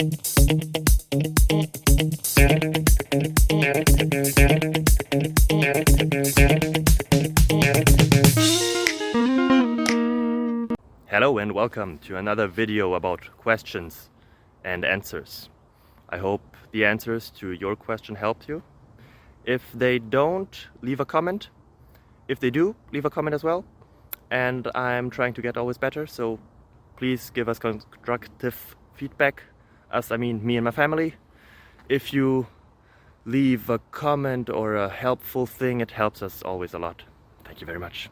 Hello and welcome to another video about questions and answers. I hope the answers to your question helped you. If they don't, leave a comment. If they do, leave a comment as well. And I'm trying to get always better, so please give us constructive feedback. Us, I mean me and my family. If you leave a comment or a helpful thing, it helps us always a lot. Thank you very much.